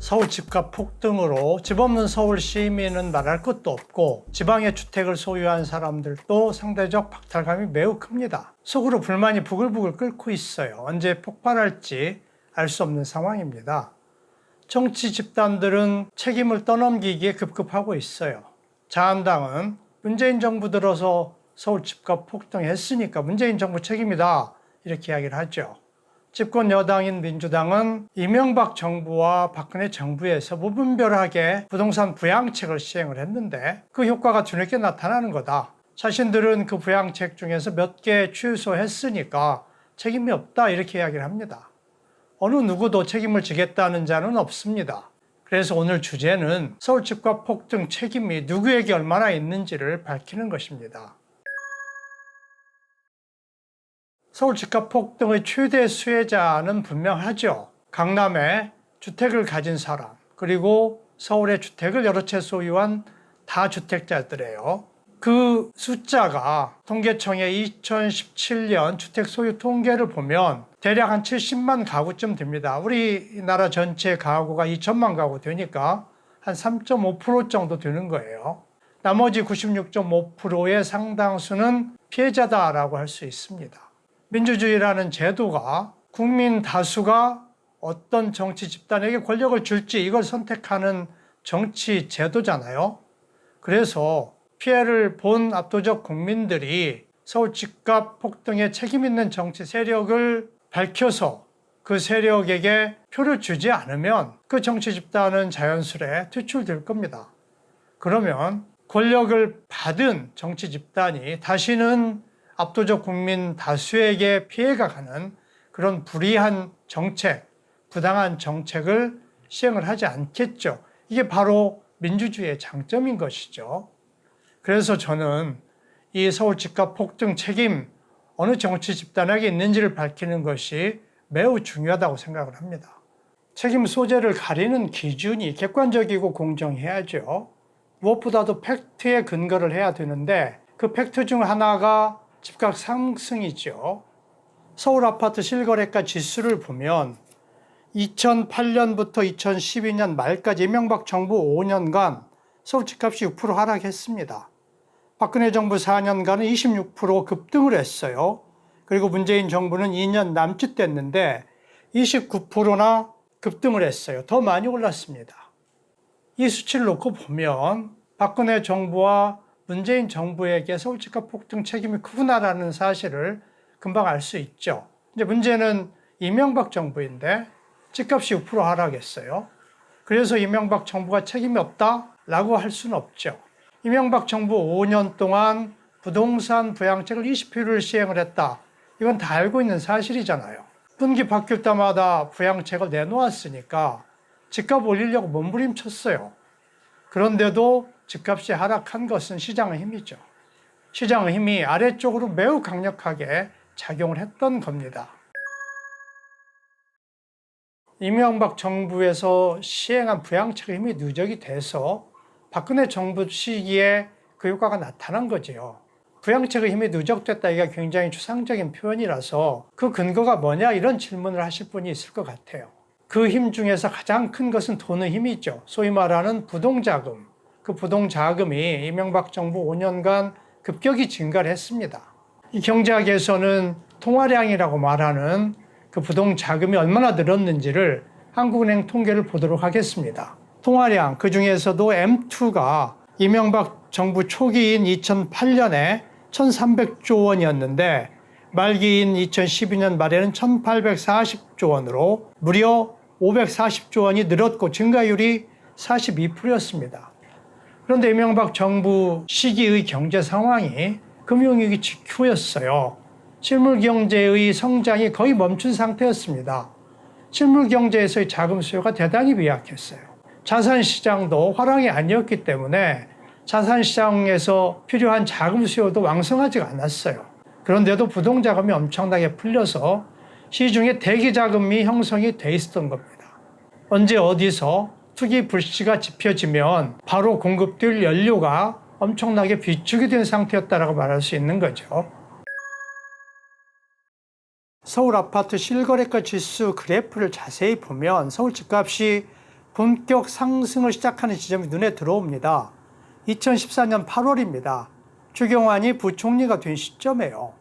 서울 집값 폭등으로 집 없는 서울 시민은 말할 것도 없고 지방의 주택을 소유한 사람들도 상대적 박탈감이 매우 큽니다. 속으로 불만이 부글부글 끓고 있어요. 언제 폭발할지 알 수 없는 상황입니다. 정치 집단들은 책임을 떠넘기기에 급급하고 있어요. 자한당은 문재인 정부 들어서 서울 집값 폭등했으니까 문재인 정부 책임이다 이렇게 이야기를 하죠. 집권 여당인 민주당은 이명박 정부와 박근혜 정부에서 무분별하게 부동산 부양책을 시행을 했는데 그 효과가 뒤늦게 나타나는 거다. 자신들은 그 부양책 중에서 몇 개 취소했으니까 책임이 없다 이렇게 이야기를 합니다. 어느 누구도 책임을 지겠다는 자는 없습니다. 그래서 오늘 주제는 서울 집값 폭등 책임이 누구에게 얼마나 있는지를 밝히는 것입니다. 서울 집값 폭등의 최대 수혜자는 분명하죠. 강남에 주택을 가진 사람, 그리고 서울에 주택을 여러 채 소유한 다주택자들이에요. 그 숫자가 통계청의 2017년 주택 소유 통계를 보면 대략 한 70만 가구쯤 됩니다. 우리나라 전체 가구가 2천만 가구 되니까 한 3.5% 정도 되는 거예요. 나머지 96.5%의 상당수는 피해자다라고 할 수 있습니다. 민주주의라는 제도가 국민 다수가 어떤 정치 집단에게 권력을 줄지 이걸 선택하는 정치 제도잖아요. 그래서 피해를 본 압도적 국민들이 서울 집값 폭등에 책임 있는 정치 세력을 밝혀서 그 세력에게 표를 주지 않으면 그 정치 집단은 자연스레 퇴출될 겁니다. 그러면 권력을 받은 정치 집단이 다시는 압도적 국민 다수에게 피해가 가는 그런 불이한 정책, 부당한 정책을 시행을 하지 않겠죠. 이게 바로 민주주의의 장점인 것이죠. 그래서 저는 이 서울 집값 폭등 책임 어느 정치 집단에게 있는지를 밝히는 것이 매우 중요하다고 생각을 합니다. 책임 소재를 가리는 기준이 객관적이고 공정해야죠. 무엇보다도 팩트에 근거를 해야 되는데 그 팩트 중 하나가 집값 상승이죠. 서울 아파트 실거래가 지수를 보면 2008년부터 2012년 말까지 이명박 정부 5년간 서울 집값이 6% 하락했습니다. 박근혜 정부 4년간은 26% 급등을 했어요. 그리고 문재인 정부는 2년 남짓 됐는데 29%나 급등을 했어요. 더 많이 올랐습니다. 이 수치를 놓고 보면 박근혜 정부와 문재인 정부에게 서울 집값 폭등 책임이 크구나라는 사실을 금방 알 수 있죠. 이제 문제는 이명박 정부인데 집값이 6% 하락했어요. 그래서 이명박 정부가 책임이 없다라고 할 수는 없죠. 이명박 정부 5년 동안 부동산 부양책을 20회를 시행을 했다. 이건 다 알고 있는 사실이잖아요. 분기 바뀔 때마다 부양책을 내놓았으니까 집값 올리려고 몸부림쳤어요. 그런데도 집값이 하락한 것은 시장의 힘이죠. 시장의 힘이 아래쪽으로 매우 강력하게 작용을 했던 겁니다. 이명박 정부에서 시행한 부양책의 힘이 누적이 돼서 박근혜 정부 시기에 그 효과가 나타난 거지요. 부양책의 힘이 누적됐다 이게 굉장히 추상적인 표현이라서 그 근거가 뭐냐 이런 질문을 하실 분이 있을 것 같아요. 그 힘 중에서 가장 큰 것은 돈의 힘이죠. 소위 말하는 부동자금. 그 부동자금이 이명박 정부 5년간 급격히 증가를 했습니다. 이 경제학에서는 통화량이라고 말하는 그 부동자금이 얼마나 늘었는지를 한국은행 통계를 보도록 하겠습니다. 통화량, 그 중에서도 M2가 이명박 정부 초기인 2008년에 1,300조 원이었는데 말기인 2012년 말에는 1,840조 원으로 무려 540조 원이 늘었고 증가율이 42%였습니다. 그런데 이명박 정부 시기의 경제 상황이 금융위기 직후였어요. 실물 경제의 성장이 거의 멈춘 상태였습니다. 실물 경제에서의 자금 수요가 대단히 미약했어요. 자산 시장도 화랑이 아니었기 때문에 자산 시장에서 필요한 자금 수요도 왕성하지가 않았어요. 그런데도 부동자금이 엄청나게 풀려서 시중에 대기 자금이 형성이 돼 있었던 겁니다. 언제 어디서 투기 불씨가 지펴지면 바로 공급될 연료가 엄청나게 비축이 된 상태였다라고 말할 수 있는 거죠. 서울 아파트 실거래가 지수 그래프를 자세히 보면 서울 집값이 본격 상승을 시작하는 지점이 눈에 들어옵니다. 2014년 8월입니다. 추경환이 부총리가 된 시점이에요.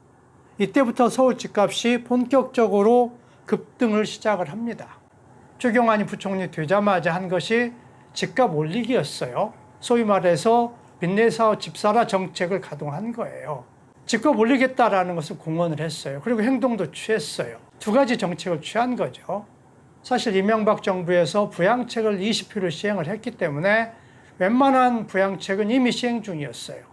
이때부터 서울 집값이 본격적으로 급등을 시작을 합니다. 추경환이 부총리 되자마자 한 것이 집값 올리기였어요. 소위 말해서 빚내서 집사라 정책을 가동한 거예요. 집값 올리겠다라는 것을 공언을 했어요. 그리고 행동도 취했어요. 두 가지 정책을 취한 거죠. 사실 이명박 정부에서 부양책을 20표를 시행을 했기 때문에 웬만한 부양책은 이미 시행 중이었어요.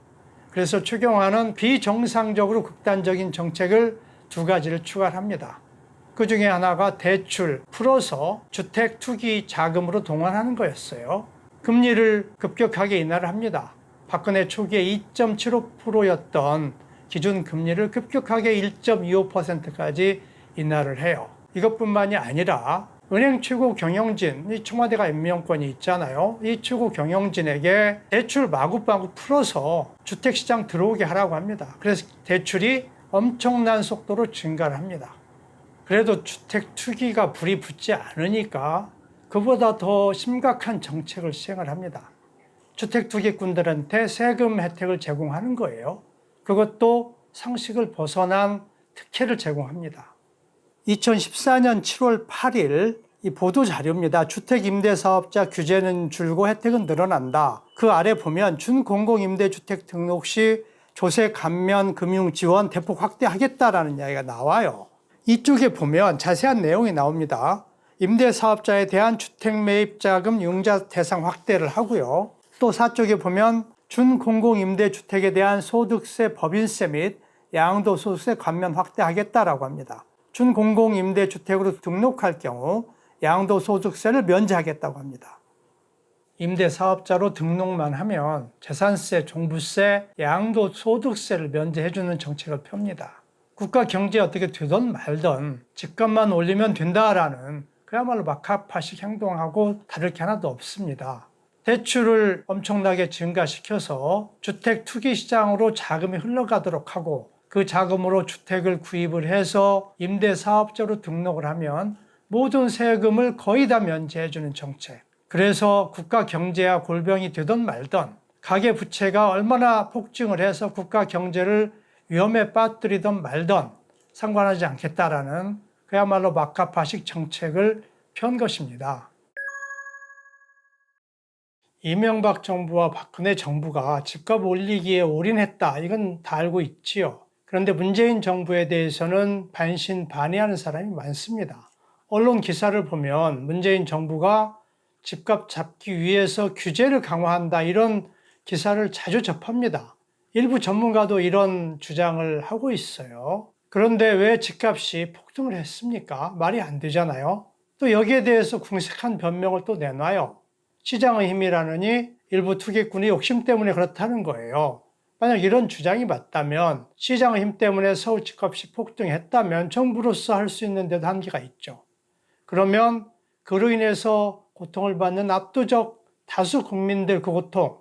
그래서 추경안은 비정상적으로 극단적인 정책을 두 가지를 추가합니다. 그 중에 하나가 대출 풀어서 주택 투기 자금으로 동원하는 거였어요. 금리를 급격하게 인하를 합니다. 박근혜 초기에 2.75%였던 기준 금리를 급격하게 1.25%까지 인하를 해요. 이것뿐만이 아니라 은행 최고 경영진, 이 청와대가 임명권이 있잖아요. 이 최고 경영진에게 대출 마구마구 풀어서 주택시장 들어오게 하라고 합니다. 그래서 대출이 엄청난 속도로 증가를 합니다. 그래도 주택 투기가 불이 붙지 않으니까 그보다 더 심각한 정책을 시행을 합니다. 주택 투기꾼들한테 세금 혜택을 제공하는 거예요. 그것도 상식을 벗어난 특혜를 제공합니다. 2014년 7월 8일 이 보도 자료입니다. 주택임대사업자 규제는 줄고 혜택은 늘어난다. 그 아래 보면 준공공임대주택 등록 시 조세 감면 금융 지원 대폭 확대하겠다라는 이야기가 나와요. 이쪽에 보면 자세한 내용이 나옵니다. 임대사업자에 대한 주택매입자금 융자 대상 확대를 하고요. 또 4쪽에 보면 준공공임대주택에 대한 소득세, 법인세 및 양도소득세 감면 확대하겠다라고 합니다. 준공공임대주택으로 등록할 경우 양도소득세를 면제하겠다고 합니다. 임대사업자로 등록만 하면 재산세, 종부세, 양도소득세를 면제해주는 정책을 펴니다. 국가 경제에 어떻게 되든 말든 집값만 올리면 된다라는 그야말로 막하파식 행동하고 다를 게 하나도 없습니다. 대출을 엄청나게 증가시켜서 주택 투기 시장으로 자금이 흘러가도록 하고 그 자금으로 주택을 구입을 해서 임대사업자로 등록을 하면 모든 세금을 거의 다 면제해주는 정책. 그래서 국가 경제와 골병이 되든 말든 가계부채가 얼마나 폭증을 해서 국가 경제를 위험에 빠뜨리든 말든 상관하지 않겠다라는 그야말로 막가파식 정책을 편 것입니다. 이명박 정부와 박근혜 정부가 집값 올리기에 올인했다. 이건 다 알고 있지요. 그런데 문재인 정부에 대해서는 반신반의하는 사람이 많습니다. 언론 기사를 보면 문재인 정부가 집값 잡기 위해서 규제를 강화한다 이런 기사를 자주 접합니다. 일부 전문가도 이런 주장을 하고 있어요. 그런데 왜 집값이 폭등을 했습니까? 말이 안 되잖아요. 또 여기에 대해서 궁색한 변명을 또 내놔요. 시장의 힘이라느니 일부 투기꾼이 욕심 때문에 그렇다는 거예요. 만약 이런 주장이 맞다면 시장의 힘 때문에 서울 집값이 폭등했다면 정부로서 할 수 있는 데도 한계가 있죠. 그러면 그로 인해서 고통을 받는 압도적 다수 국민들 그 고통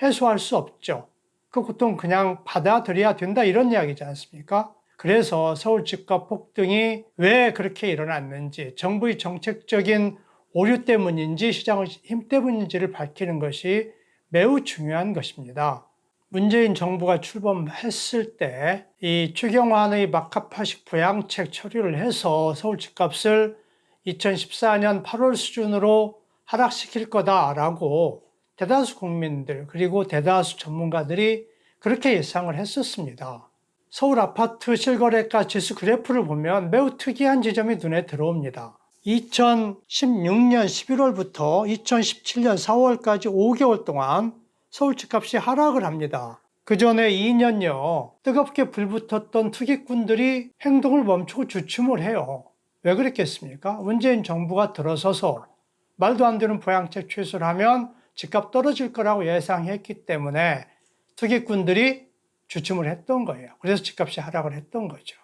해소할 수 없죠. 그 고통 그냥 받아들여야 된다 이런 이야기지 않습니까? 그래서 서울 집값 폭등이 왜 그렇게 일어났는지 정부의 정책적인 오류 때문인지 시장의 힘 때문인지를 밝히는 것이 매우 중요한 것입니다. 문재인 정부가 출범했을 때 이 추경안의 막가파식 부양책 처리를 해서 서울 집값을 2014년 8월 수준으로 하락시킬 거다라고 대다수 국민들 그리고 대다수 전문가들이 그렇게 예상을 했었습니다. 서울 아파트 실거래가 지수 그래프를 보면 매우 특이한 지점이 눈에 들어옵니다. 2016년 11월부터 2017년 4월까지 5개월 동안 서울 집값이 하락을 합니다. 그 전에 2년여 뜨겁게 불붙었던 투기꾼들이 행동을 멈추고 주춤을 해요. 왜 그랬겠습니까? 문재인 정부가 들어서서 말도 안 되는 부양책 취소를 하면 집값 떨어질 거라고 예상했기 때문에 투기꾼들이 주춤을 했던 거예요. 그래서 집값이 하락을 했던 거죠.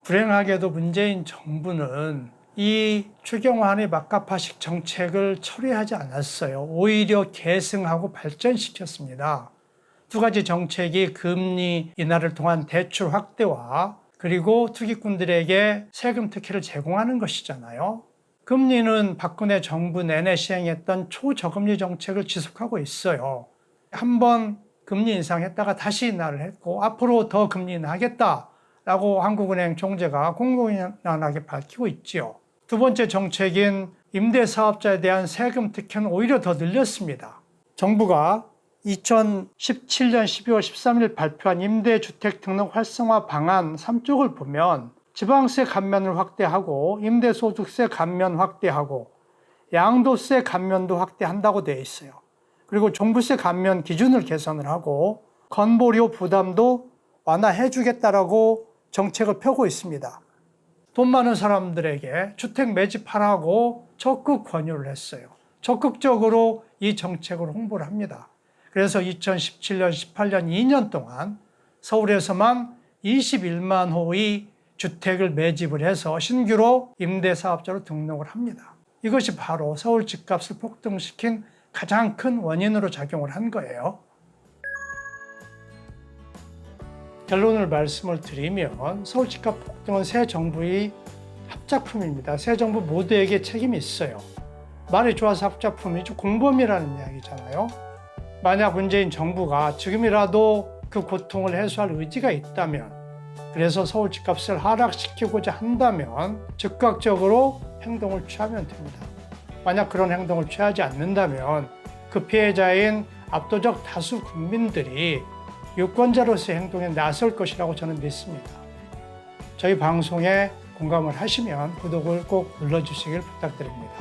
불행하게도 문재인 정부는 이 추경안의 막가파식 정책을 처리하지 않았어요. 오히려 계승하고 발전시켰습니다. 두 가지 정책이 금리 인하를 통한 대출 확대와 그리고 투기꾼들에게 세금 특혜를 제공하는 것이잖아요. 금리는 박근혜 정부 내내 시행했던 초저금리 정책을 지속하고 있어요. 한번 금리 인상했다가 다시 인하를 했고 앞으로 더 금리 인하하겠다라고 한국은행 총재가 공공연하게 밝히고 있지요. 두 번째 정책인 임대사업자에 대한 세금 특혜는 오히려 더 늘렸습니다. 정부가 2017년 12월 13일 발표한 임대주택 등록 활성화 방안 3쪽을 보면 지방세 감면을 확대하고 임대소득세 감면 확대하고 양도세 감면도 확대한다고 되어 있어요. 그리고 종부세 감면 기준을 개선을 하고 건보료 부담도 완화해 주겠다라고 정책을 펴고 있습니다. 돈 많은 사람들에게 주택 매집하라고 적극 권유를 했어요. 적극적으로 이 정책을 홍보를 합니다. 그래서 2017년, 18년 2년 동안 서울에서만 21만 호의 주택을 매집을 해서 신규로 임대사업자로 등록을 합니다. 이것이 바로 서울 집값을 폭등시킨 가장 큰 원인으로 작용을 한 거예요. 결론을 말씀을 드리면 서울 집값 폭등은 새 정부의 합작품입니다. 새 정부 모두에게 책임이 있어요. 말이 좋아서 합작품이죠. 공범이라는 이야기잖아요. 만약 문재인 정부가 지금이라도 그 고통을 해소할 의지가 있다면, 그래서 서울 집값을 하락시키고자 한다면 즉각적으로 행동을 취하면 됩니다. 만약 그런 행동을 취하지 않는다면 그 피해자인 압도적 다수 국민들이 유권자로서의 행동에 나설 것이라고 저는 믿습니다. 저희 방송에 공감을 하시면 구독을 꼭 눌러주시길 부탁드립니다.